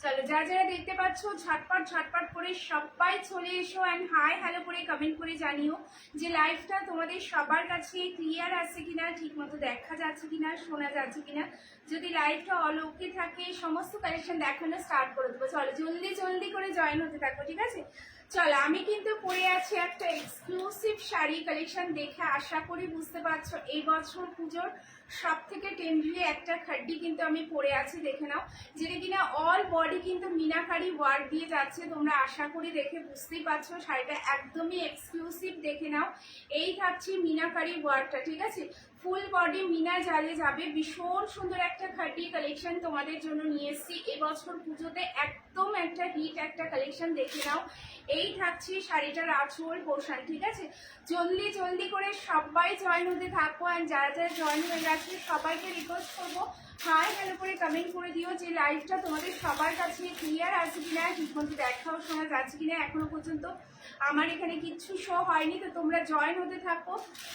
চলো যারা যারা দেখতে পাচ্ছ ঝটপট ঝটপট করে সবাই চলে এসো অ্যান্ড হাই হ্যালো করে কমেন্ট করে জানিও যে লাইভটা তোমাদের সবার কাছে ক্লিয়ার আছে কিনা, ঠিক মতো দেখা যাচ্ছে কিনা, শোনা যাচ্ছে কিনা। যদি লাইভটা অল ওকে থাকে সমস্ত কালেকশন দেখানো স্টার্ট করে দেবো। চলো জলদি জলদি করে জয়েন হতে থাকো, ঠিক আছে। চলো আমি কিন্তু পরে আছি একটা এক্সক্লুসিভ শাড়ি কালেকশন, দেখে আশা করি বুঝতে পারছো এই বছর পুজোর সব থেকে টেন্ডলি একটা খাড্ডি কিন্তু আমি পরে আছি, দেখে নাও। যেটা কিনা অল বডি কিন্তু মিনাকারি ওয়ার্ক দিয়ে যাচ্ছে, তোমরা আশা করি দেখে বুঝতেই পারছো শাড়িটা একদমই এক্সক্লুসিভ। দেখে নাও এই থাকছে মিনাকারি ওয়ার্কটা, ঠিক আছে। ফুল বডি মিনা জালে যাবে, ভীষণ সুন্দর একটা খাড্ডি কালেকশন তোমাদের জন্য নিয়ে এসেছি এবছর পুজোতে, একদম একটা হিট একটা কালেকশন। দেখে নাও এই থাকছে শাড়িটার আঁচল পোর্শন, ঠিক আছে। জলদি জলদি করে সবাই জয়েন হতে থাকো, আর যারা যারা জয়েন হয়ে গেছে সবাইকে রিকোয়েস্ট করবো হাই হ্যালো করে কমেন্ট করে দিও যে লাইভটা তোমাদের সবার কাছে ক্লিয়ার আছে কিনা, ঠিকমতো দেখাও শোনা যাচ্ছে কিনা। এখনো পর্যন্ত আমার এখানে কিচ্ছু শো হয়নি, তো তোমরা জয়েন হতে থাকো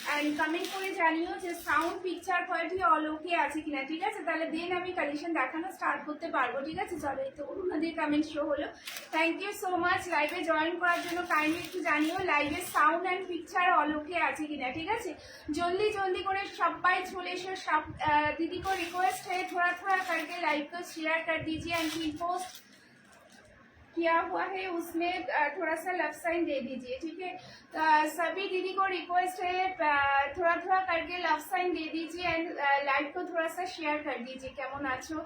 অ্যান্ড কমেন্ট করে জানিও যে সাউন্ড পিকচার কোয়ালিটি অল ওকে আছে কিনা, ঠিক আছে। তাহলে দেন আমি কালেকশন দেখানো স্টার্ট করতে পারবো, ঠিক আছে। চলো এই তো ওনাদের কমেন্ট শো হলো, থ্যাংক ইউ সো মাচ। লাইভে জয়েন করার জন্য কাইন্ডলি একটু জানিও লাইভের সাউন্ড অ্যান্ড পিকচার অল ওকে আছে কিনা, ঠিক আছে। जल्दी जल्दी করে সবাই চলে এসো। सब दीदी को रिक्वेस्ट है थोड़ा थोड़ा करके लाइव को शेयर कर दीजिए एंड की पोस्ट किया हुआ है उसमें थोड़ा सा लव साइन दे दीजिए, ठीक है। सभी दीदी को रिक्वेस्ट है थोड़ा थोड़ा करके लव साइन दे दीजिए एंड लाइव को थोड़ा सा शेयर कर दीजिए। কেমন আছো?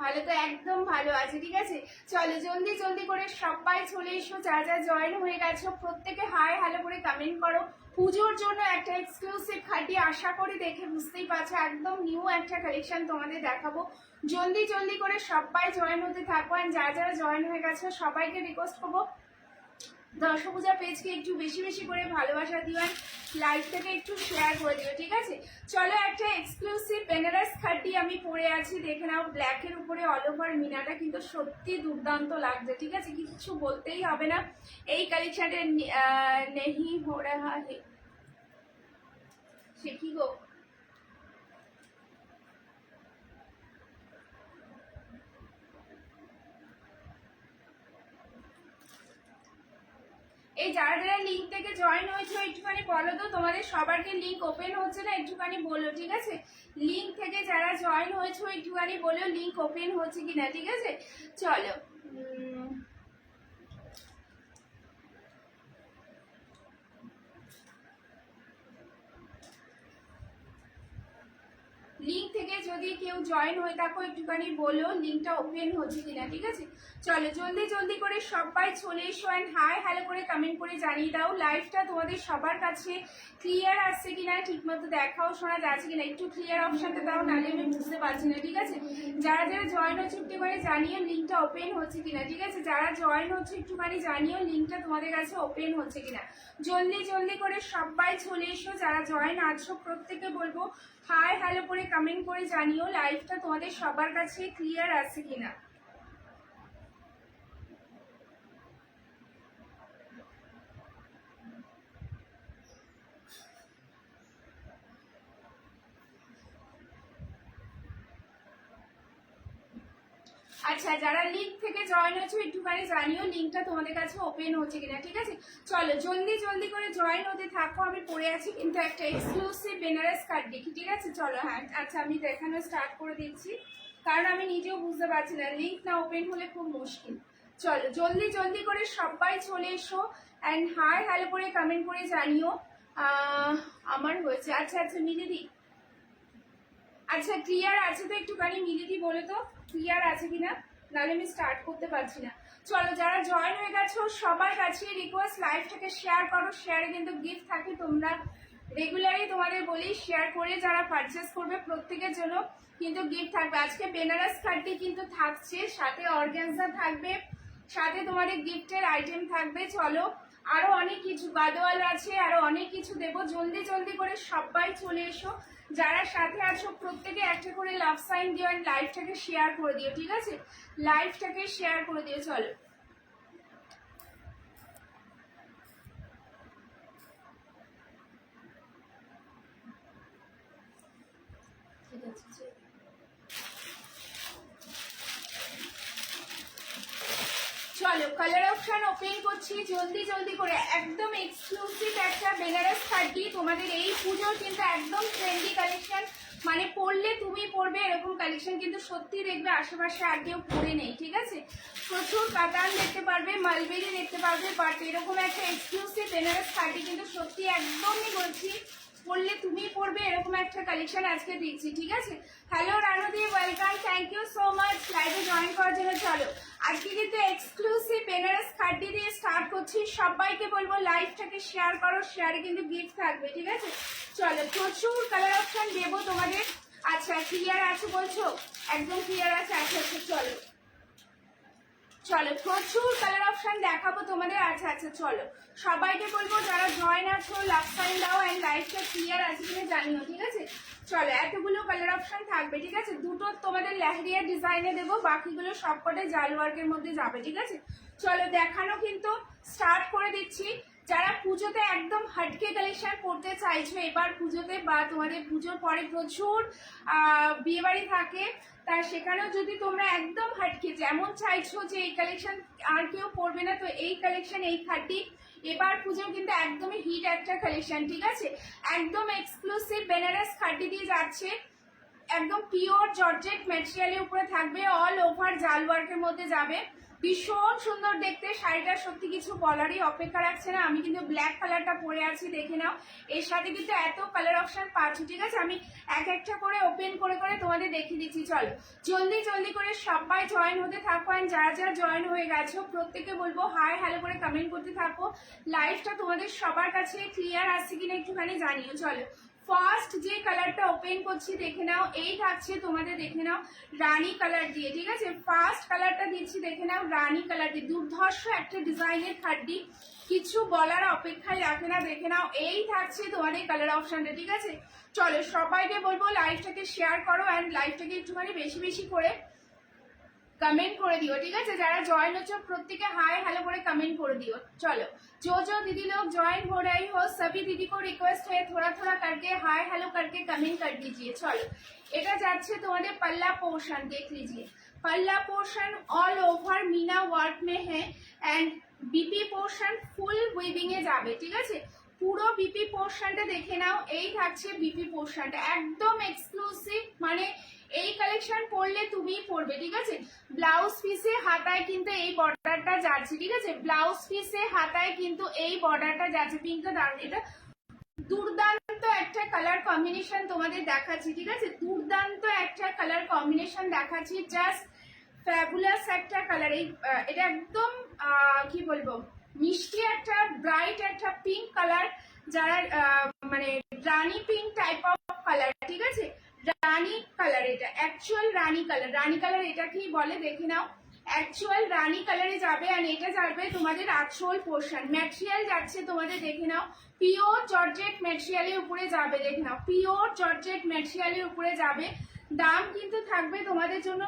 ভালো তো, একদম ভালো আছে, ঠিক আছে। চলো জলদি জলদি করে সবাই চলে এসো, যারা যারা জয়েন হয়ে গেছো প্রত্যেকে হাই হ্যালো করে কমেন্ট করো। পুজোর জন্য একটা এক্সক্লুসিভ খাটি আশা করি দেখে বুঝতেই পারছো, একদম নিউ একটা কালেকশন তোমাদের দেখাবো। জলদি জলদি করে সবাই জয়েন হতে থাকো, আর যারা যারা জয়েন হয়ে গেছো সবাইকে রিকোয়েস্ট করবো দশপূজা পেজকে একটু বেশি বেশি করে ভালোবাসা দিও, আর লাইভটাকে একটু শেয়ার করে দিও, ঠিক আছে। চলো একটা এক্সক্লুসিভ বেনারস খাড্ডি আমি পরে আছি, দেখে নাও। ব্ল্যাকের উপরে অল ওভার মিনাটা কিন্তু সত্যি দুর্দান্ত লাগছে, ঠিক আছে, কিছু বলতেই হবে না। এই কালেকশনটা নেহি হো রাহা হে, সে কি গো, এই যারা যারা লিঙ্ক থেকে জয়েন হয়েছে একটুখানি বলো তো, তোমাদের সবারকে লিঙ্ক ওপেন হচ্ছে না একটুখানি বলো, ঠিক আছে। লিঙ্ক থেকে যারা জয়েন হয়েছে একটুখানি বলো লিঙ্ক ওপেন হচ্ছে কিনা, ঠিক আছে। চলো লিঙ্ক থেকে যদি কেউ জয়েন হয়ে থাকো একটুখানি বলো লিঙ্কটা ওপেন হচ্ছে কিনা, ঠিক আছে। চলো জলদি জলদি করে সবাই চলে এসো অ্যান্ড হাই হ্যালো করে কমেন্ট করে জানিয়ে দাও লাইভটা তোমাদের সবার কাছে ক্লিয়ার আসছে কিনা, ঠিকমতো দেখাও শোনা যাচ্ছে কিনা। একটু ক্লিয়ার অপশানটা দাও, নাহলে আমি বুঝতে পারছি না, ঠিক আছে। যারা যারা জয়েন হচ্ছে একটুখানি জানিও লিঙ্কটা ওপেন হচ্ছে কিনা, ঠিক আছে। যারা জয়েন হচ্ছে একটুখানি জানিও লিঙ্কটা তোমাদের কাছে ওপেন হচ্ছে কিনা। জলদি জলদি করে সবাই চলে এসো, যারা জয়েন আছো প্রত্যেকে বলবো হাই হ্যালো করে কমেন্ট করে জানিও লাইভটা তোমাদের সবার কাছে ক্লিয়ার আছে কিনা। আচ্ছা যারা লিঙ্ক থেকে জয়েন হয়েছে একটুখানি জানিও লিঙ্কটা তোমাদের কাছে ওপেন হচ্ছে কিনা, ঠিক আছে। চলো জলদি জলদি করে জয়েন হতে থাকো। আমি পড়ে আছি কিন্তু একটা এক্সক্লুসিভ বেনারস কাট দেখি, ঠিক আছে। চলো হ্যাঁ আচ্ছা আমি দেখানো স্টার্ট করে দিচ্ছি, কারণ আমি নিজেও বুঝতে পারছি না, লিঙ্ক না ওপেন হলে খুব মুশকিল। চলো জলদি জলদি করে সবাই চলে এসো অ্যান্ড হাই হ্যালো করে কমেন্ট করে জানিও আমার হয়েছে। আচ্ছা আচ্ছা মিলিদি, আচ্ছা ক্লিয়ার আছে তো, একটুখানি মিলিদি বলে তো ক্লিয়ার আছে কিনা, নাহলে আমি স্টার্ট করতে পারছি না। চলো যারা জয়েন হয়ে গেছো সবার কাছে রিকোয়েস্ট লাইভটাকে শেয়ার করো, শেয়ারে কিন্তু গিফট থাকে, তোমরা রেগুলারই তোমাদের বলি শেয়ার করে যারা পারচেস করবে প্রত্যেকের জন্য কিন্তু গিফট থাকবে। আজকে বেনারস খাড্ডি কিন্তু থাকছে, সাথে অর্গানজা থাকবে, সাথে তোমাদের গিফটের আইটেম থাকবে। চলো আরো অনেক কিছু গাদোয়াল আছে, আরো অনেক কিছু দেবো। জলদি জলদি করে সবাই চলে এসো, যারা সাথে আছো প্রত্যেকে একটা করে লাভ সাইন দিও আর লাইভটাকে শেয়ার করে দিও, ঠিক আছে। লাইভটাকে শেয়ার করে দিও। চলো ঠিক আছে। চলো কালার অপশন ওপেন করছি জলদি জলদি করে। একদম এক্সক্লুসিভ একটা বেনারস শাড়ি তোমাদের এই পুজোর, কিন্তু একদম ট্রেন্ডি কালেকশন, মানে পরলে তুমি পরবে এরকম কালেকশন কিন্তু সত্যি দেখবে আশেপাশে আর কেউ পরে নেই, ঠিক আছে। প্রচুর কাতান দেখতে পারবে, মালবেরি দেখতে পারবে, বাট এরকম একটা এক্সক্লুসিভ বেনারস শাড়ি কিন্তু সত্যি একদমই বলছি পরলে তুমি পরবে এরকম একটা কালেকশন আজকে দিচ্ছি, ঠিক আছে। হ্যালো রানুদি, welcome, thank you so much লাইভে জয়েন করার জন্য। চলো আজকে কিন্তু এক্সক্লুসিভ বেনারস খাড্ডি দিয়ে স্টার্ট করছি। সবাইকে বলবো লাইভটাকে শেয়ার করো, শেয়ারে কিন্তু গিফট থাকবে, ঠিক আছে। চলো প্রচুর কালার অপশন দেবো তোমাদের। আচ্ছা ক্লিয়ার আছে বলছো? একদম ক্লিয়ার আছে। আচ্ছা আচ্ছা চলো চলো প্রচুর কালার অপশন দেখাবো তোমাদের। আচ্ছা আচ্ছা চলো সবাইকে বলবো যারা জয়েন আছো লাভ সাইন দাও অ্যান্ড লাইভটা ক্লিয়ার আছে কিনা জানিও, ঠিক আছে। চলো এতগুলো কালার অপশন থাকবে, ঠিক আছে। দুটো তোমাদের লেহেরিয়া ডিজাইনে দেবো, বাকিগুলো সবকটাই জাল ওয়ার্কের মধ্যে যাবে, ঠিক আছে। চলো দেখানো কিন্তু স্টার্ট করে দিচ্ছি। যারা পুজোতে একদম হাটকে কালেকশন করতে চাইছো এবার পুজোতে, বা তোমাদের পুজোর পরে প্রচুর বিয়েবাড়ি থাকে, তা সেখানেও যদি তোমরা একদম হাটকে যেমন চাইছো যে এই কালেকশন আর কেউ পরবে না, তো এই কালেকশন এই খাটি এবার পুজো কিন্তু একদমই হিট একটা কালেকশন, ঠিক আছে। একদম এক্সক্লুসিভ বেনারস খাটি দিয়ে যাচ্ছে, একদম পিওর জর্জেট ম্যাটেরিয়ালের উপরে থাকবে, অল ওভার জাল ওয়ার্কের মধ্যে যাবে। ভীষণ সুন্দর দেখতে শাড়িটা, সত্যি কিছু বলারই অপেক্ষা রাখছে না। আমি কিন্তু ব্ল্যাক কালারটা পরে আছি, দেখে নাও। এর সাথে কিন্তু এত কালার অপশন পাচ্ছ, ঠিক আছে। আমি এক একটা করে ওপেন করে করে তোমাদের দেখিয়ে দিচ্ছি। চলো জলদি জলদি করে সবাই জয়েন হতে থাকো, অ্যান্ড যারা যারা জয়েন হয়ে গেছো প্রত্যেকে বলবো হাই হ্যালো করে কমেন্ট করতে থাকো। লাইভটা তোমাদের সবার কাছে ক্লিয়ার আসছে কিনা একটুখানি জানিও। চলো ফার্স্ট যে কালারটা ওপেন করছি দেখে নাও, এই থাকছে তোমাদের, দেখে নাও রানী কালার দিয়ে, ঠিক আছে। ফার্স্ট কালারটা দিচ্ছি দেখে নাও রানী কালার দিয়ে, দুর্ধর্ষ একটা ডিজাইনের খাড্ডি, কিছু বলার অপেক্ষায় রাখে না, দেখে নাও। এই থাকছে তোমাদের কালার অপশনটা, ঠিক আছে। চলো সবাইকে বলবো লাইভটাকে শেয়ার করো অ্যান্ড লাইভটাকে একটুখানি বেশি বেশি করে कमेंट করে দিও, ঠিক আছে। যারা জয়েন হচ্ছে প্রত্যেকে হাই হ্যালো করে कमेंट করে দিও। चलो जो जो दीदी लोग ज्वाइन हो रही हो सभी दीदी को रिक्वेस्ट है थोड़ा थोड़ा करके हाय हेलो करके कमेंट कर दीजिए। चलो এটা যাচ্ছে তোমাদের पल्ला पोर्शन, देख लीजिए पल्ला portion all over meena work में है and BP portion full weaving এ যাবে, ঠিক আছে। পুরো বিপি পোর্শনটা দেখে নাও, এই থাকছে বিপি পোর্শনটা একদম এক্সক্লুসিভ, মানে এই কালেকশন পরলে তুমি পরবে, ঠিক আছে। ব্লাউজ পিসে হাতায় কিন্তু এই বর্ডারটা যাচ্ছে, ঠিক আছে। ব্লাউজ পিসে হাতায় কিন্তু এই বর্ডারটা যাচ্ছে, পিঙ্কটা দারুণ, এটা দুর্দান্ত একটা কালার কম্বিনেশন তোমাদের দেখাচ্ছি, ঠিক আছে। দুর্দান্ত একটা কালার কম্বিনেশন দেখাচ্ছি, জাস্ট ফ্যাবুলাস একটা কালার। এই এটা একদম কি বলবো মিষ্টি একটা ব্রাইট একটা পিঙ্ক কালার, যারা মানে রানী পিঙ্ক টাইপ অফ কালার, ঠিক আছে। রানী কালার, এটা অ্যাকচুয়াল রানী কালার। রানী কালার এটা কি বলে দেখে নাও, অ্যাকচুয়াল রানী কালারে যাবে। আর এটা যাবে তোমাদের আঁচল পোর্শন, ম্যাটেরিয়াল যাচ্ছে তোমাদের দেখে নাও পিওর জর্জেট ম্যাটেরিয়ালের উপরে যাবে, দেখে নাও পিওর জর্জেট ম্যাটেরিয়ালের উপরে যাবে। দাম কিন্তু থাকবে তোমাদের জন্য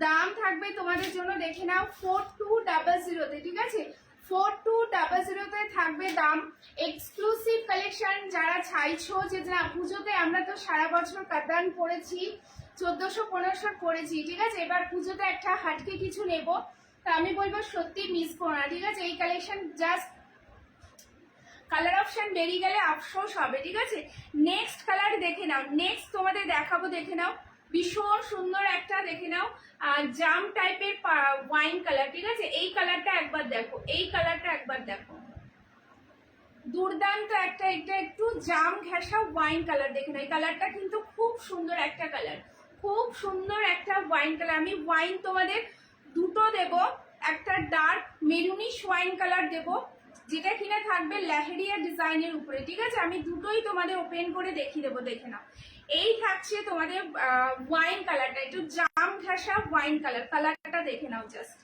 দাম থাকবে তোমাদের জন্য দেখে নাও 4200 ঠিক আছে। 4200 থাকবে দাম। এক্সক্লুসিভ কালেকশন যারা চাইছো যে না পুজোতে আমরা তো সারা বছর কাতান পরেছি, 1400-1500 পরেছি, ঠিক আছে। এবার পুজোতে একটা হাটকে কিছু নেব, তা আমি বলবো সত্যি মিস করো না, ঠিক আছে। এই কালেকশন জাস্ট কালার অপশন বেরিয়ে গেলে আফসোস হবে, ঠিক আছে। নেক্সট কালার দেখে নাও, নেক্সট তোমাদের দেখাবো, দেখে নাও ভীষণ সুন্দর একটা, দেখে নাও জাম টাইপের ওয়াইন কালার, ঠিক আছে। এই কালারটা একবার দেখো, এই কালারটা একবার দেখো, দুর্দান্ত একটা, এটা একটু জাম ঘেঁষা ওয়াইন কালার, দেখে নাও। এই কালারটা কিন্তু খুব সুন্দর একটা কালার, খুব সুন্দর একটা ওয়াইন কালার। আমি ওয়াইন তোমাদের দুটো দেব, একটা ডার্ক মেরুনিশ ওয়াইন কালার দেব, যেটা কিনা থাকবে লেহেরিয়া ডিজাইনের উপরে, ঠিক আছে। আমি দুটোই তোমাদের ওপেন করে দেখিয়ে দেবো, দেখে নাও। এই থাকছে তোমাদের ওয়াইন কালারটা, একটু জাম ঘেঁষা ওয়াইন কালার, কালারটা দেখে নাও জাস্ট।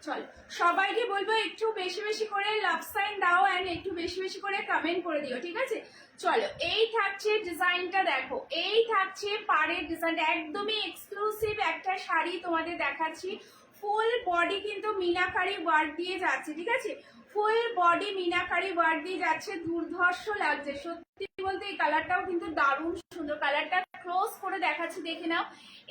চলো সবাইকে বলবো একটু বেশি বেশি করে লাভ সাইন দাও অ্যান্ড একটু বেশি বেশি করে কমেন্ট করে দিও, ঠিক আছে। চলো এই থাকছে ডিজাইনটা, দেখো এই থাকছে পাড়ের ডিজাইনটা, একদমই এক্সক্লুসিভ একটা শাড়ি তোমাদের দেখাচ্ছি। ফুল বডি কিন্তু মিনাকারি ওয়ার্ক দিয়ে যাচ্ছে, ঠিক আছে। ফুল বডি মিনাকারি ওয়ার্ক দিয়ে যাচ্ছে, দুর্ধর্ষ লাগছে সত্যি বলতে। এই কালারটাও কিন্তু দারুণ সুন্দর, কালারটা ক্লোজ করে দেখাচ্ছি দেখে নাও।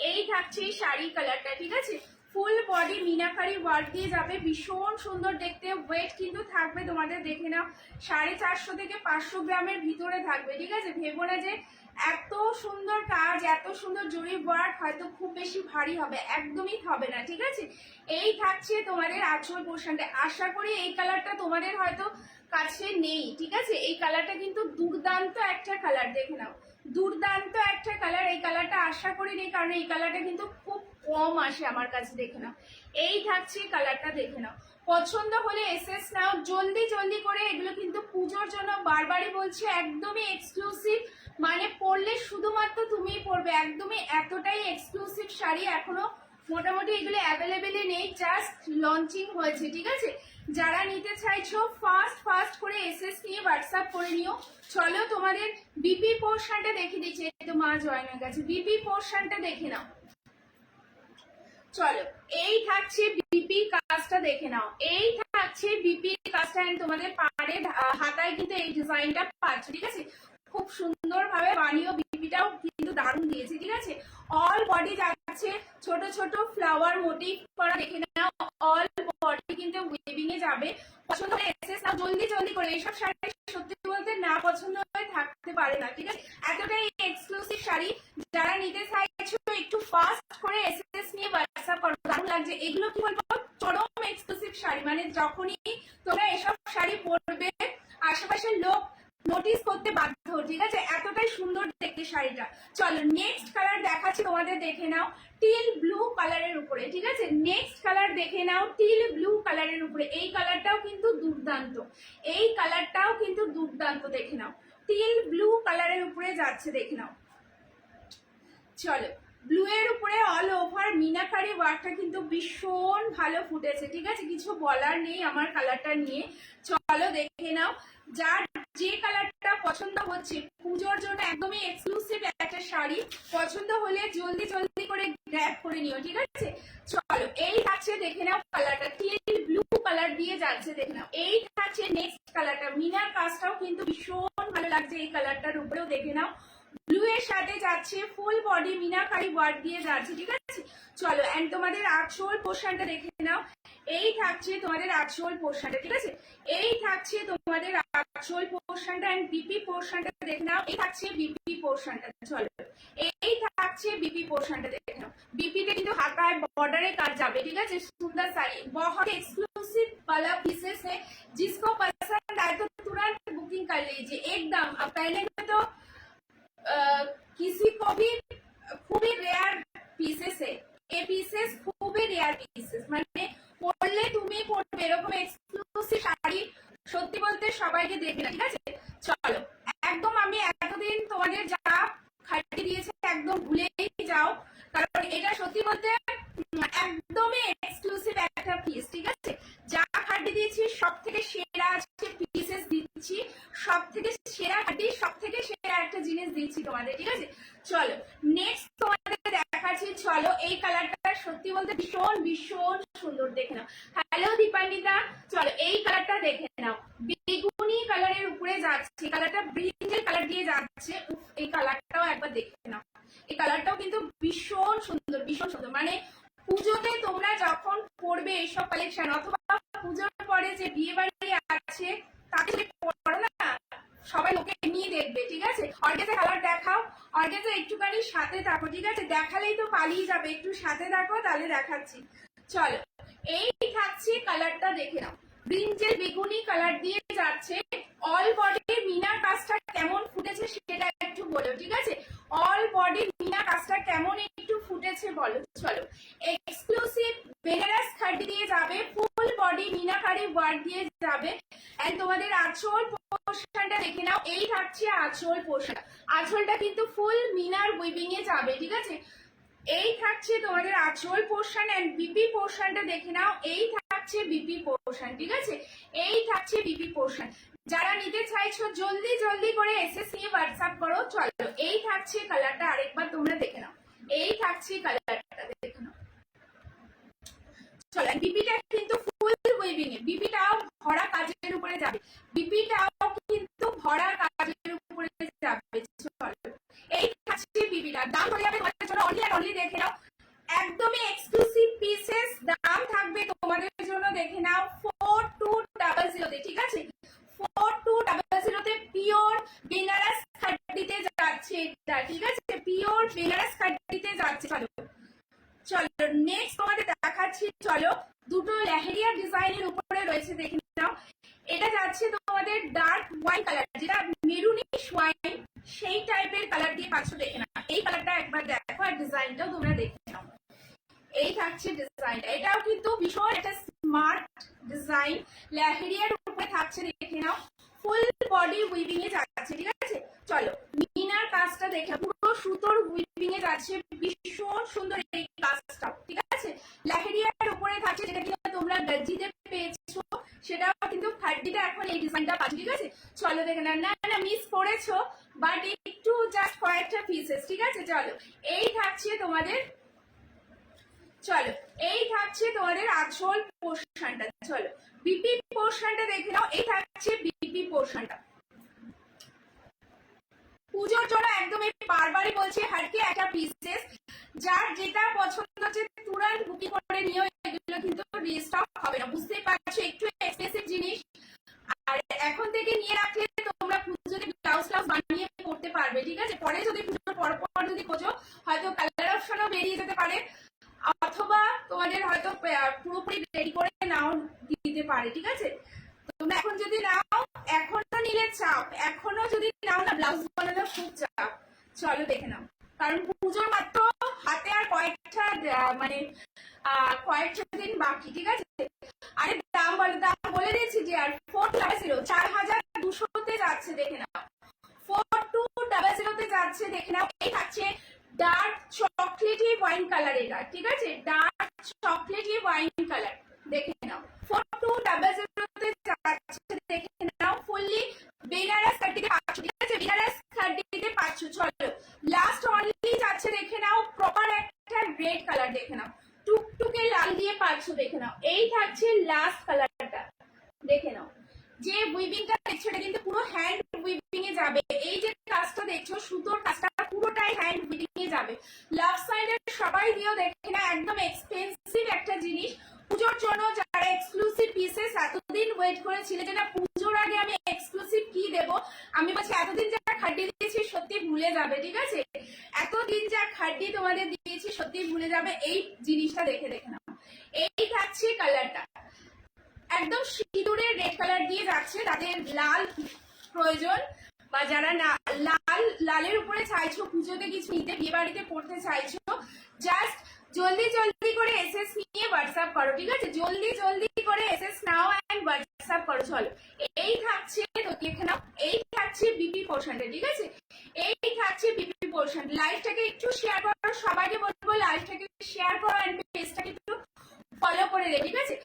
এই থাকছে এই শাড়ি কালারটা, ঠিক আছে। ফুল বডি মিনাকারি ওয়ার্ক দিয়ে যাবে, ভীষণ সুন্দর দেখতে। ওয়েট কিন্তু থাকবে তোমাদের দেখে নাও 450 থেকে 500 গ্রামের ভিতরে থাকবে, ঠিক আছে। ভেবো না যে এত সুন্দর কাজ, এত সুন্দর জরি ওয়ার্ক হয়তো খুব বেশি ভারী হবে, একদমই হবে না, ঠিক আছে। এই থাকছে তোমাদের আঁচল পোর্শনটা। আশা করি এই কালারটা তোমাদের হয়তো কাছে নেই, ঠিক আছে। এই কালারটা কিন্তু দুর্দান্ত একটা কালার, দেখে নাও দুর্দান্ত একটা কালার। এই কালারটা আশা করি নেই, কারণ এই কালারটা কিন্তু খুব কম আসে আমার কাছে, দেখে নাও। এই থাকছে কালারটা, দেখে নাও। পছন্দ হলে এসএস নাও জলদি জলদি করে। এগুলো কিন্তু পুজোর জন্য বারবারই বলছি, একদমই এক্সক্লুসিভ, মানে পরলে শুধুমাত্র তুমিই পরবে, একদমই এতটাই এক্সক্লুসিভ শাড়ি। এখনো মোটামুটি এগুলো অ্যাভেলেবেলে নেই, জাস্ট লঞ্চিং হয়েছে, ঠিক আছে। যারা নিতে চাইছো ফাস্ট করে এসএস নিয়ে হোয়াটসঅ্যাপ করে নিও। চলো তোমাদের বিপি পোর্শনটা দেখে দিচ্ছি, তো মা জয়েন হয়ে গেছে। বিপি পোর্শনটা দেখে নাও, চলো। এই থাকছে বিপি কাজটা দেখে নাও, এই থাকছে বিপি কাজটা। তোমাদের পাড়ের হাতায় কিন্তু এই ডিজাইনটা পাচ্ছ, ঠিক আছে। খুব সুন্দর ভাবে বানিয়েও, বিপিটাও কিন্তু দারুণ দিয়েছে, ঠিক আছে। অল বডি যাচ্ছে ছোট ছোট ফ্লাওয়ার মোটিভ করা, দেখে নাও। অল বডি কিন্তু উইভিং এ যাবে। পছন্দ হলে এসএস নাও জলদি জলদি করে। এইসব শাড়ি সত্যি বলতে না পছন্দ হয়ে থাকতে পারে না, ঠিক আছে। এতটাই এক্সক্লুসিভ শাড়ি, যারা নিতে চাইছো একটু ফাস্ট করে এসএস নিয়ে হোয়াটসঅ্যাপ করো, দারুণ লাগছে। এগুলো কি বলবো, চরম এক্সক্লুসিভ শাড়ি, মানে যখনই তোমরা এসব শাড়ি পরবে আশেপাশের লোক নোটিস করতে বাধ্য, ঠিক আছে। এতটাই সুন্দর দেখতে শাড়িটা। চলো নেক্সট কালার দেখাচ্ছি তোমাদের, দেখে নাও। টিল ব্লু কালারের উপরে, ঠিক আছে। নেক্সট কালার দেখে নাও, টিল ব্লু কালারের উপরে। এই কালারটাও কিন্তু দুর্দান্ত, এই কালারটাও কিন্তু দুর্দান্ত, দেখে নাও। টিল ব্লু কালারের উপরে যাচ্ছে, দেখে নাও। চলো ব্লু এর উপরে অল ওভার মিনাকারি ওয়ার্কটা কিন্তু ভীষণ ভালো ফুটেছে, ঠিক আছে। কিছু বলার নেই আমার কালারটা নিয়ে। চলো দেখে নাও, যার যে কালারটা পছন্দ হচ্ছে পুজোর জন্য একদমই এক্সক্লুসিভ একটা শাড়ি, পছন্দ হলে জলদি জলদি করে গ্র্যাব করে নিও, ঠিক আছে। চলো এই থাকছে, দেখে নাও কালারটা, টিল ব্লু কালার দিয়ে যাচ্ছে, দেখে নাও। এই থাকছে নেক্সট কালারটা, মিনার কাজটাও কিন্তু ভীষণ ভালো লাগছে এই কালারটার উপরেও, দেখে নাও। ব্লু এর সাথে যাচ্ছে ফুল বডি মিনাকারি ওয়ার্ক দিয়ে যাচ্ছে, ঠিক আছে। চলো এন্ড তোমাদের আঁচল পোর্শনটা দেখে নাও। এই থাকছে তোমাদের আঁচল পোর্শনটা, ঠিক আছে। এই থাকছে তোমাদের আঁচল পোর্শনটা এন্ড বিপি পোর্শনটা দেখে নাও। এই থাকছে বিপি পোর্শনটা, চলো এই থাকছে বিপি পোর্শনটা দেখে নাও। বিপিতে কিন্তু হাতায় बॉर्डर काट जावे, ठीक है। सुंदर साड़ी, बहुत एक्सक्लूसिव वाला पीसेस है, जिसको पसंद आए तो तुरंत बुकिंग कर लीजिए एकदम। अब पहले में तो किसी को भी खूब ही रेयर पीसेस है, ये पीसेस खूब ही रेयर पीसेस, মানে পড়লে তুমি পড়বে এরকম এক্সক্লুসিভ শাড়ি সত্যি বলতে সবাইকে দেখবে না, ঠিক আছে। চলো একদম আমি এতদিন তোমাদের যা খাটিয়ে দিয়েছে একদম ভুলেই যাও, কারণ এটা সত্যি বলতে একদমই এক্সক্লুসিভ একটা পিস, ঠিক আছে। যা খাটিয়ে দিয়েছি সব থেকে সেরা আজকে পিসেস দিচ্ছি, সব থেকে সেরা খাটি, সব থেকে সেরা একটা জিনিস দিচ্ছি তোমাদের, ঠিক আছে। চলো নেক্সট তোমাদের দেখাচ্ছি। চলো এই কালারটা সত্যি বলতে ভীষণ ভীষণ সুন্দর, দেখে নাও। হ্যালো দীপান্বিতা, চলো এই কালারটা দেখে নাও। বেগুনি কালারের উপরে যাচ্ছে, কালারটা ব্রিঞ্জের কালার দিয়ে যাচ্ছে। এই কালারটাও একবার দেখে নাও, এই কালারটাও কিন্তু ভীষণ সুন্দর, ভীষণ সুন্দর। মানে পুজোতে তোমরা যখন পরবে এইসব কালেকশন, অথবা পুজোর পরে যে বিয়ে বাড়ি আছে তাকে পরো না, সবাই লোকে নিয়ে দেখবে, ঠিক আছে। অর্গেজা কালার দেখাও, অর্গেজা একটুখানি সাথে থাকো, ঠিক আছে। দেখালেই তো পালিয়ে যাবে, একটু সাথে থাকো তাহলে দেখাচ্ছি। চলো এই থাকছে কালারটা দেখে নাও, ব্রিঞ্জের বেগুনি কালার দিয়ে যাচ্ছে। অল বডির মিনার কাজটা কেমন ফুটেছে সেটা একটু বলো, ঠিক আছে। অল বডি মিনা কাজটা কেমন একটু ফুটেছে বলো। চলো এক্সক্লুসিভ বেনারস খাটি দিয়ে যাবে, ফুল বডি মিনাকারি ওয়ার্ক দিয়ে যাবে। এন্ড তোমাদের আঁচল পোর্শনটা দেখে নাও, এই থাকছে আঁচল পোর্শন। আঁচলটা কিন্তু ফুল মিনার উইভিং এ যাবে, ঠিক আছে। এই থাকছে তোমাদের আঁচল পোর্শন এন্ড বিপি পোর্শনটা দেখে নাও। এই থাকছে বিপি পোর্শন, ঠিক আছে। এই থাকছে বিপি পোর্শন। যারা নিতে চাইছো জলদি জলদি করে এসএস নিয়ে হোয়াটসঅ্যাপ করো। চলো এই থাকছে কালারটা, আরেকবার তোমরা দেখে নাও। এই থাকছে কালারটা দেখে নাও। চলো বিপিটা কিন্তু ফুল উইভিং এ, বিপিটাও ভরা কাজের উপরে যাবে, বিপিটাও কিন্তু ভরা কাজের উপরে যাবে। চলো এই থাকছে বিপিটা, দাম হয়ে যাবে তোমাদের জন্য অনলি আর অনলি, দেখে নাও একদমই এক্সক্লুসিভ পিসেস, দাম থাকবে তোমাদের জন্য দেখে নাও 4200 তে, ঠিক আছে 4200 তে পিওর বেনারস খাদ্দিতে যাচ্ছে এটা, ঠিক আছে পিওর বেনারস খাদ্দিতে যাচ্ছে। চলো চলো নেক্সট তোমাদের দেখাচ্ছি, চলো দুটো লেহেরিয়া ডিজাইনের উপরে রয়েছে দেখে নাও, এটা যাচ্ছে তোমাদের ডার্ক ওয়াইন কালার, যেটা মেরুনিশ ওয়াইন সেই টাইপের কালার দিয়ে পাচ্ছ, দেখে নাও এই কালারটা একবার দেখো আর ডিজাইনটাও তোমরা দেখে নাও। এই থাকছে ডিজাইনটা, এটাও কিন্তু ভীষণ একটা স্মার্ট ডিজাইন, লেহেরিয়ার উপরে থাকছে দেখে নাও, ফুল বডি উইভিং এ যাচ্ছে, ঠিক আছে। চলো মিনার কাজটা দেখে, পুরো সুতোর উইভিং এ যাচ্ছে, ভীষণ সুন্দর এই কাজটা, ঠিক আছে লেহেরিয়ার উপরে থাকছে, যেটা কিনা তোমরা গজ্জিতে পেয়েছো সেটাও কিন্তু খাদ্দিটা এখন এই ডিজাইনটা পাচ্ছ, ঠিক আছে। চলো দেখে না না না মিস করেছো, বাট একটু জাস্ট কয়েকটা পিসেস, ঠিক আছে। চলো এই থাকছে তোমাদের, চলো এই থাকছে তোমাদের আঁচল পোর্শনটা, চলো বিপি পোর্শনটা দেখে নাও, এই থাকছে বিপি পোর্শনটা। পুজোর জন্য একদম এই বারবারই বলছি হারকে একটা পিসেস, যার যেটা পছন্দ হচ্ছে তুরন্ত বুকিং করে নিও, এগুলো কিন্তু রিস্টক হবে না, বুঝতেই পারছো একটু এক্সপেন্সিভ জিনিস, আর এখন থেকে নিয়ে রাখলে তোমরা পুজোতে ব্লাউজ টাউজ বানিয়ে পড়তে পারবে, ঠিক আছে। পরে যদি পুজোর পর পর যদি খোঁজো হয়তো কালার অপশনও বেরিয়ে যেতে পারে, অথবা তোমাদের হয়তো পুরোপুরি রেডি করে নাও দিতে পারে, ঠিক আছে। তোমরা এখন যদি নাও, এখনো নিলে চাপ, এখনো যদি নাও না ব্লাউজ বানানো খুব চাপ। চলো দেখে নাও, কারণ পুজোর মাত্র হাতে আর কয়েকটা মানে কয়েকটা দিন বাকি, ঠিক আছে। আরে দাম বলে দিয়েছি যে আর 4200 যাচ্ছে দেখে নাও, 4200 তে যাচ্ছে দেখে নাও। এই থাকছে ডার্ক চকলেটি ওয়াইন কালার, এটা ঠিক আছে ডার্ক চকলেটি ওয়াইন কালার, দেখে নাও 4200 তে যাচ্ছে দেখে নাও, ফুললি বেনারস খাদ্দিতে পাচ্ছ, ঠিক আছে বেনারস খাদ্দিতে পাচ্ছ। চলো লাস্ট অনলি যাচ্ছে দেখে নাও, প্রপার একটা রেড কালার দেখে নাও, টুকটুকে লাল দিয়ে পাচ্ছ দেখে নাও, এই থাকছে লাস্ট কালারটা দেখে নাও। যে উইভিংটা দেখছো এটা কিন্তু পুরো হ্যান্ড উইভিং এ যাবে, এই যে কাজটা দেখছো সুতোর কাজটা পুরোটাই হ্যান্ড উইভিং এ যাবে। লাভ সাইডের সবাই দিয়েও দেখে না, একদম এক্সপেন্সিভ একটা জিনিস পুজোর জন্য, যারা এক্সক্লুসিভ পিসেস এতদিন ওয়েট করেছিল যে না পুজোর আগে আমি এক্সক্লুসিভ কি দেবো, আমি বলছি এতদিন যা খাড্ডি দিয়েছি সত্যি ভুলে যাবে, ঠিক আছে এতদিন যা খাড্ডি তোমাদের দিয়েছি সত্যি ভুলে যাবে, এই জিনিসটা দেখে দেখে নাও। এই থাকছে কালারটা একদম সিঁদুরের রেড কালার দিয়ে যাচ্ছে, তাদের লাল প্রয়োজন বা যারা লালের উপরে চাইছো পুজোতে কিছু নিতে, বিয়ে বাড়িতে পড়তে চাইছো, জাস্ট জলদি জলদি করে এসএস নিয়ে হোয়াটসঅ্যাপ করো, ঠিক আছে জলদি জলদি করে এসএস নাও এন্ড হোয়াটসঅ্যাপ করো। চলো এই থাকছে তো দেখে নাও, এই থাকছে বিপি পোর্শনটা, ঠিক আছে এই থাকছে বিপি পোর্শন। লাইভটাকে একটু শেয়ার করো, সবাইকে বলবো লাইভটাকে শেয়ার করো এন্ড পেজটাকে একটু ফলো করে দে, ঠিক আছে।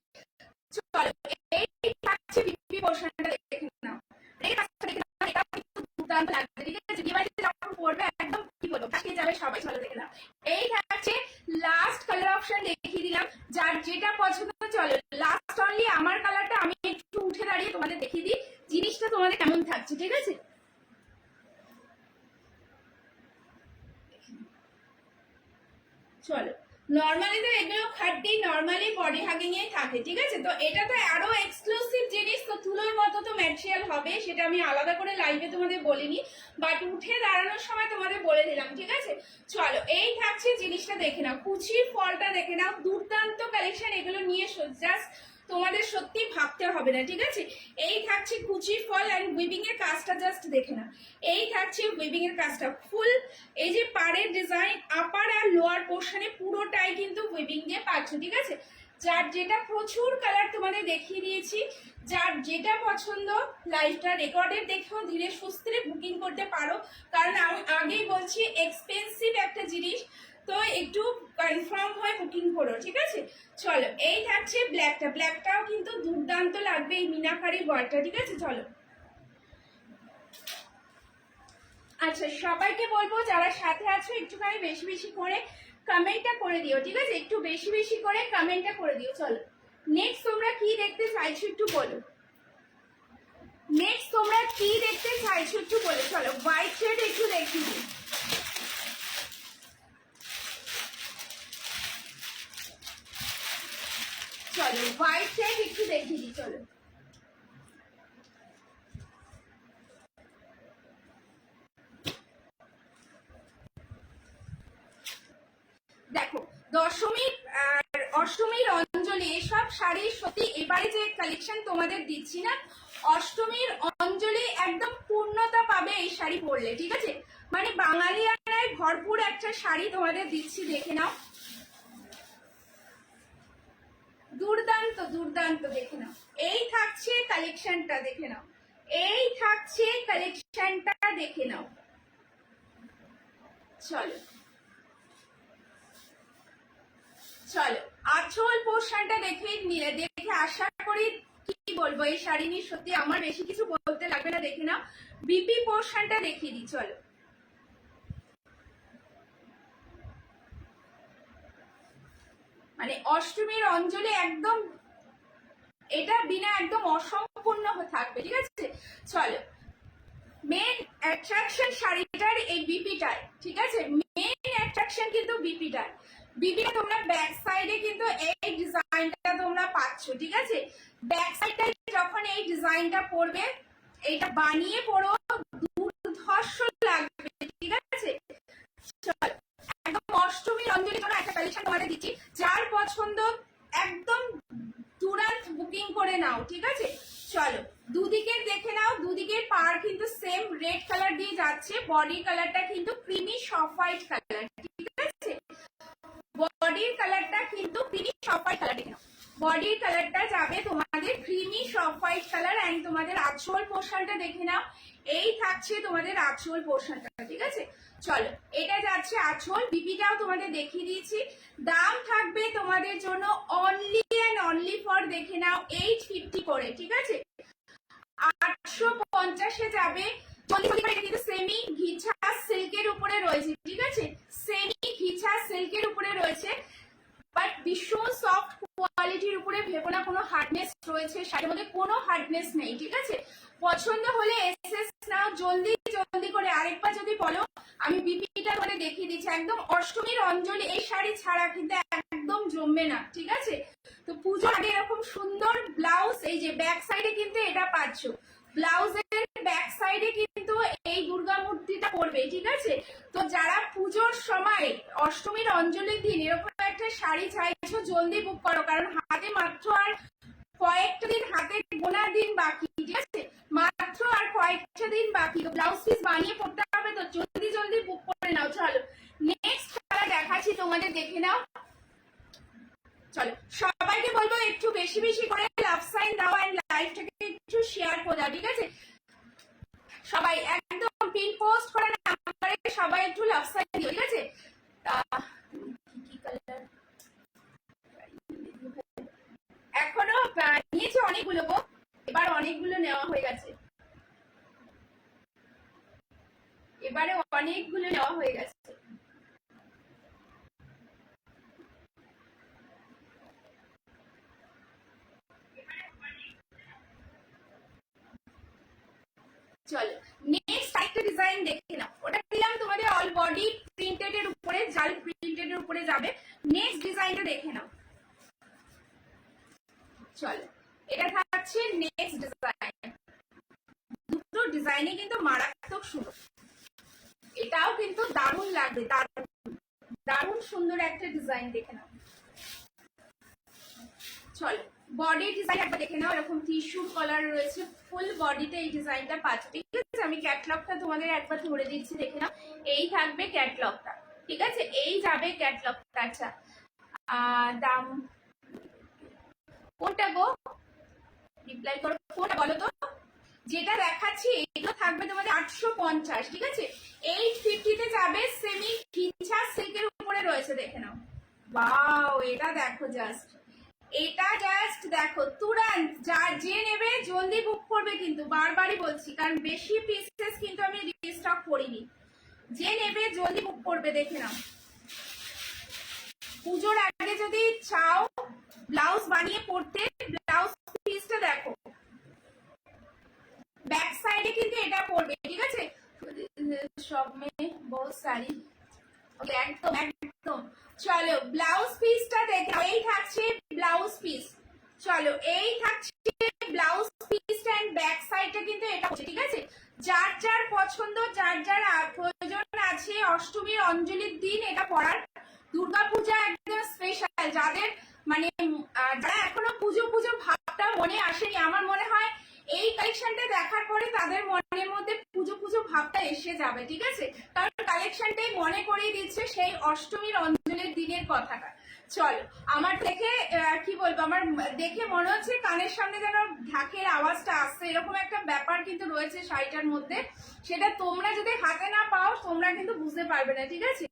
চলো এই থাকছে বিপি পোর্শনটা দেখে নাও, এই কাজটা দেখে নাও, এটা কিন্তু দুর্দান্ত লাগবে, ঠিক আছে বিয়ে বাড়িতে যখন পড়বে একদম কি বলবো কাটিয়ে যাবে সবাই। চলো দেখে নাও এই থাকছে লাস্ট কালার অপশন দেখিয়ে দিলাম, যার যেটা পছন্দ। চলো লাস্ট অনলি আমার কালারটা আমি একটু উঠে দাঁড়িয়ে তোমাদের দেখিয়ে দিই জিনিসটা তোমাদের কেমন থাকছে, ঠিক আছে। চলো নর্মালি তো এগুলো খাদ্যি নর্মালি বডি হাগিং এ থাকে, ঠিক আছে তো এটা তো আরো এক্সক্লুসিভ জিনিস, তো তুলোর মতো তো ম্যাটেরিয়াল হবে, সেটা আমি আলাদা করে লাইভে তোমাদের বলিনি, বাট উঠে দাঁড়ানোর সময় তোমাদের বলে দিলাম, ঠিক আছে। চলো এই থাকছে জিনিসটা দেখে নাও, কুচির ফলটা দেখে নাও, দুর্দান্ত কালেকশন, এগুলো নিয়ে জাস্ট তোমাদের সত্যি ভাবতে হবে না, ঠিক আছে। এই থাকছে কুচির ফল এন্ড উইভিং এর কাজটা জাস্ট দেখে নাও, এই থাকছে উইভিং এর কাজটা ফুল, এই যে পাড়ের ডিজাইন আপার আর লোয়ার পোর্শনে পুরোটাই কিন্তু উইভিং দিয়ে পাচ্ছ, ঠিক আছে। যার যেটা প্রচুর কালার তোমাদের দেখিয়ে দিয়েছি, যার যেটা পছন্দ লাইভটা রেকর্ডের দেখেও ধীরে সুস্থে বুকিং করতে পারো, কারণ আমি আগেই বলছি এক্সপেন্সিভ একটা জিনিস, তো একটু কনফার্ম হয়ে বুকিং করো, ঠিক আছে। চলো এই থাকছে ব্ল্যাকটা, ব্ল্যাকটাও কিন্তু দুর্দান্ত লাগবে এই মিনাকারি ওয়ার্কটা, ঠিক আছে। চলো আচ্ছা সবাইকে বলবো যারা সাথে আছো একটুখানি বেশি বেশি করে কমেন্টটা করে দিও, ঠিক আছে? একটু বেশি বেশি করে কমেন্টটা করে দিও। চলো নেক্সট তোমরা কি দেখতে চাইছো একটু বলো। নেক্সট তোমরা কি দেখতে চাইছো একটু বলো। চলো হোয়াইট শেড একটু দেখি। চলো হোয়াইট শেড একটু দেখিয়ে দিই। চলো দেখো দশমীর আর অষ্টমীর অঞ্জলি এসব শাড়ি সত্যি এবারে যে কালেকশন তোমাদের দিচ্ছি না, অষ্টমীর অঞ্জলি একদম পূর্ণতা পাবে এই শাড়ি পরলে, ঠিক আছে? মানে বাঙালিয়ানায় ভরপুর একটা শাড়ি তোমাদের দিচ্ছি, দেখে নাও। দুর্দান্ত দুর্দান্ত, দেখে নাও। এই থাকছে কালেকশনটা, দেখে নাও। এই থাকছে কালেকশনটা, দেখে নাও। চলো চলো আঁচল পোর্শনটা দেখে নিলে, দেখে আশা করি কি বলবো এই শাড়ি নিয়ে, সত্যি আমার বেশি কিছু বলতে লাগবে না, দেখে নাও। বিপি পোর্শনটা দেখিয়ে দিই। চলো মানে অষ্টমীর অঞ্জলি একদম এটা বিনা একদম অসম্পূর্ণ থাকবে, ঠিক আছে? চলো মেন অ্যাট্রাকশন শাড়িটার এই বিপিটাই, ঠিক আছে? মেন অ্যাট্রাকশন কিন্তু বিপিটাই। বিপিটা তোমরা ব্যাক সাইডে কিন্তু এই ডিজাইনটা তোমরা পাচ্ছ, ঠিক আছে? ব্যাক সাইডটা যখন এই ডিজাইনটা পড়বে, এইটা বানিয়ে পড়ো, দুর্ধর্ষ লাগবে, ঠিক আছে? চলো একদম অষ্টমীর অঞ্জলির জন্য একটা কালেকশন তোমাদের দিচ্ছি, যার পছন্দ একদম তুরন্ত বুকিং করে নাও, ঠিক আছে? চলো দুদিকের দেখে নাও, দুদিকের পার কিন্তু সেম রেড কালার দিয়ে যাচ্ছে, বডি কালারটা কিন্তু ক্রিমি সফট হোয়াইট কালার, ঠিক আছে? বডির কালারটা কিন্তু ক্রিমি সফট হোয়াইট কালার, দেখে নাও। বডির কালারটা যাবে তোমাদের creamy soft white colour. And তোমাদের আঁচল পোর্শনটা দেখে নাও, এই থাকছে তোমাদের আঁচল পোর্শনটা, ঠিক আছে? চলো এটা যাচ্ছে আঁচল। বিপিটাও তোমাদের দেখিয়ে দিয়েছি। দাম থাকবে তোমাদের জন্য অনলি অ্যান্ড অনলি ফর, দেখে নাও, 850 করে, ঠিক আছে? 850-এ যাবে। কিন্তু সেমি ঘিচা সিল্কের উপরে রয়েছে, ঠিক আছে? সেমি ঘিচা সিল্কের উপরে রয়েছে, বাট ভীষণ সফট কোয়ালিটির উপরে, ভেবো না কোনো হার্ডনেস রয়েছে, শাড়ির মধ্যে কোনো হার্ডনেস নেই, ঠিক আছে? পছন্দ হলে এসএস নাও জলদি জলদি করে। আরেকবার যদি বলো, আমি বিপিটা করে দেখিয়ে দিচ্ছি। একদম অষ্টমীর অঞ্জলি এই শাড়ি ছাড়া কিন্তু একদম জমবে না, ঠিক আছে? তো পুজো আগে এরকম সুন্দর ব্লাউজ, এই যে ব্যাক সাইডে কিন্তু এটা পাচ্ছ, ব্লাউজের ব্যাক সাইডে কিন্তু এই দুর্গা মূর্তিটা পড়বে, ঠিক আছে? তো যারা পুজোর সময় অষ্টমীর অঞ্জলির দিন এরকম একটা শাড়ি চাইছো, জলদি বুক করো, কারণ হাতে মাত্র আর কয়েকটা দিন, হাতে গোনা দিন বাকি, ঠিক আছে? মাত্র আর কয়েকটা দিন বাকি, তো ব্লাউজ পিস বানিয়ে পড়তে হবে, তো জলদি জলদি বুক করে নাও। চলো নেক্সট কালার দেখাচ্ছি তোমাদের, দেখে নাও। চলো সবাইকে বলবো একটু বেশি বেশি করে লাভ সাইন দাও এন্ড লাইভটাকে একটু শেয়ার করে দাও, ঠিক আছে? সবাই একদম পিন পোস্ট করে নাম্বারে সবাই একটু লাভ সাইন দিও, ঠিক আছে? কি কালার এখনো নিয়েছে অনেকগুলো গো, এবার অনেকগুলো নেওয়া হয়ে গেছে, এবারে অনেকগুলো নেওয়া হয়ে গেছে। চলো নেক্সট একটা ডিজাইন দেখে নাও। ওটা দিলাম তোমাদের অল বডি প্রিন্টেড এর উপরে, জাল প্রিন্টেড এর উপরে যাবে। নেক্সট ডিজাইনটা দেখে নাও। চলো এটা থাকছে নেক্সট ডিজাইন। দুটো ডিজাইনে কিন্তু মারাত্মক সুন্দর, এটাও কিন্তু দারুণ লাগবে, দারুণ দারুণ সুন্দর একটা ডিজাইন, দেখে নাও। চলো বডি ডিজাইন একবার দেখে নাও, এরকম টিস্যুর কলার রয়েছে, ফুল বডিতে এই ডিজাইনটা পাচ্ছ, ঠিক আছে? আমি ক্যাটলগটা তোমাদের একবার ধরে দিচ্ছি, দেখে নাও। এই থাকবে ক্যাটলগটা, ঠিক আছে? এই যাবে ক্যাটলগটা। আচ্ছা দাম কোনটা গো? রিপ্লাই করো, কোনটা বলো তো? যেটা দেখাচ্ছি এগুলো থাকবে তোমাদের 850, ঠিক আছে? 850-তে যাবে, সেমি ঘিচা সিল্কের উপরে রয়েছে, দেখে নাও। ওয়াও এটা দেখো, জাস্ট এটা জাস্ট দেখো, তুরন্ত যে নেবে জলদি বুক করবে, কিন্তু বারবারই বলছি, কারণ বেশি পিসেস কিন্তু আমি রিস্টক করিনি। যে নেবে জলদি বুক করবে, দেখে নাও। পুজোর আগে যদি চাও ব্লাউজ বানিয়ে পড়তে, ব্লাউজ পিসটা দেখো, ব্যাক সাইডে কিন্তু এটা পড়বে, ঠিক আছে? সব মেয়ে বহু সারি, একদম একদম। চলো ব্লাউজ পিসটা দেখো, এই থাকছে ব্লাউজ পিস। চলো এই থাকছে ব্লাউজ পিসটা এন্ড ব্যাক সাইডটা কিন্তু এটা হচ্ছে, ঠিক আছে? যার যার পছন্দ, যার যার প্রয়োজন আছে অষ্টমীর অঞ্জলির দিন এটা পরার, দুর্গাপূজা একদম স্পেশাল, যাদের মানে যারা এখনো পুজো পুজো ভাবটা মনে আসেনি, আমার মনে হয় এই কালেকশনটা দেখার পরে তাদের মনের মধ্যে পুজো পুজো ভাবটা এসে যাবে, ঠিক আছে? কারণ কালেকশনটাই মনে করিয়ে দিচ্ছে সেই অষ্টমীর অঞ্জলির দিনের কথাটা। চলো আমার দেখে কি বলবো, আমার দেখে মনে হচ্ছে কানের সামনে যেন ঢাকের আওয়াজটা আসছে, এরকম একটা ব্যাপার কিন্তু রয়েছে শাড়িটার মধ্যে। সেটা তোমরা যদি হাতে না পাও তোমরা কিন্তু বুঝতে পারবে না, ঠিক আছে?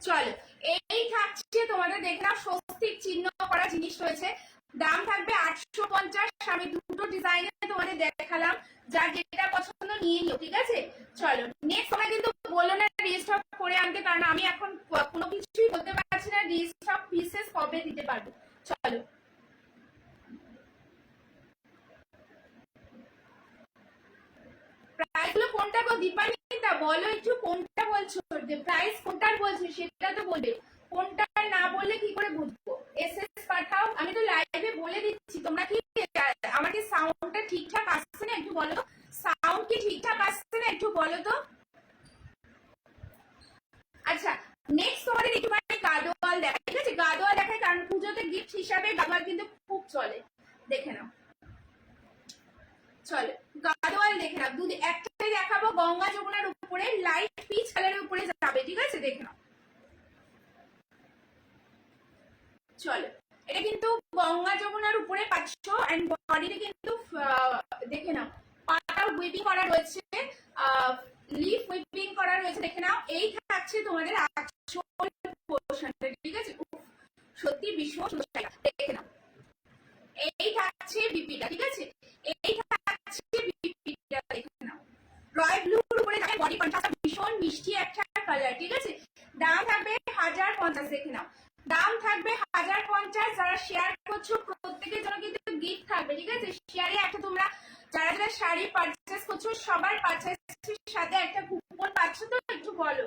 চলো এই থাকছে তোমাদের দেখলাম স্বস্তিক চিহ্ন করা জিনিস রয়েছে, দাম থাকবে 850। আমি দুটো ডিজাইনে তোমাদের দেখালাম, যার যেটা পছন্দ নিয়ে নিও, ঠিক আছে? চলো নেক্সট, তোমরা কিন্তু বললো না রিস্টক করে আনতে, কারণ আমি এখন কোনো কিছুই বলতে পারছি না রিস্টক পিসেস কবে দিতে পারবো। চলো প্রাইস গুলো কোনটা গো দীপানিতা, বলো একটু কোনটা বলছো, প্রাইস কোনটার বলছো সেটা তো বলবে, কোনটা না বললে কি করে বুঝবো? এসএস পাঠাও, আমি তো লাইভে বলে দিচ্ছি। তোমরা কি আমাকে সাউন্ডটা ঠিকঠাক আসছে না একটু বলো তো, সাউন্ড কি ঠিকঠাক আসছে না একটু বলো তো। আচ্ছা নেক্সট তোমাদের একটুখানি গাদোয়াল দেখাই, ঠিক আছে? গাদোয়াল দেখাই কারণ পুজোতে গিফট হিসাবে গাদোয়াল কিন্তু খুব চলে, দেখে নাও। চলো গাদোয়াল দেখে নাও, একটাই দেখাবো গঙ্গা যমুনার উপরে লাইট পিচ কালারের উপরে যাবে, ঠিক আছে? দেখে নাও। চলো এটা কিন্তু গঙ্গা যমুনার উপরে পাচ্ছ এন্ড বডিতে কিন্তু দেখে নাও পাতা উইপিং করা রয়েছে, লিফ উইপিং করা রয়েছে, দেখে নাও। এই থাকছে তোমাদের আঁচল পোরশনটা, ঠিক আছে? সত্যি ভীষণ সুন্দর, দেখে নাও। এই থাকছে বিপিটা, ঠিক আছে? এই থাকছে বিপিটা, দেখে নাও। রয়্যাল ব্লুর উপরে থাকে বডি কন্ট্রাস্ট, ভীষণ মিষ্টি একটা কালার, ঠিক আছে? দাম থাকবে 1050, দেখে নাও। দাম থাকবে 1050। যারা শেয়ার করছো প্রত্যেকের জন্য কিন্তু গিফট থাকবে, ঠিক আছে? শেয়ারে একটা তোমরা যারা যারা শাড়ি পারচেস করছো সবার পারচেসের সাথে একটা কুপন পাচ্ছ, তো একটু বলো।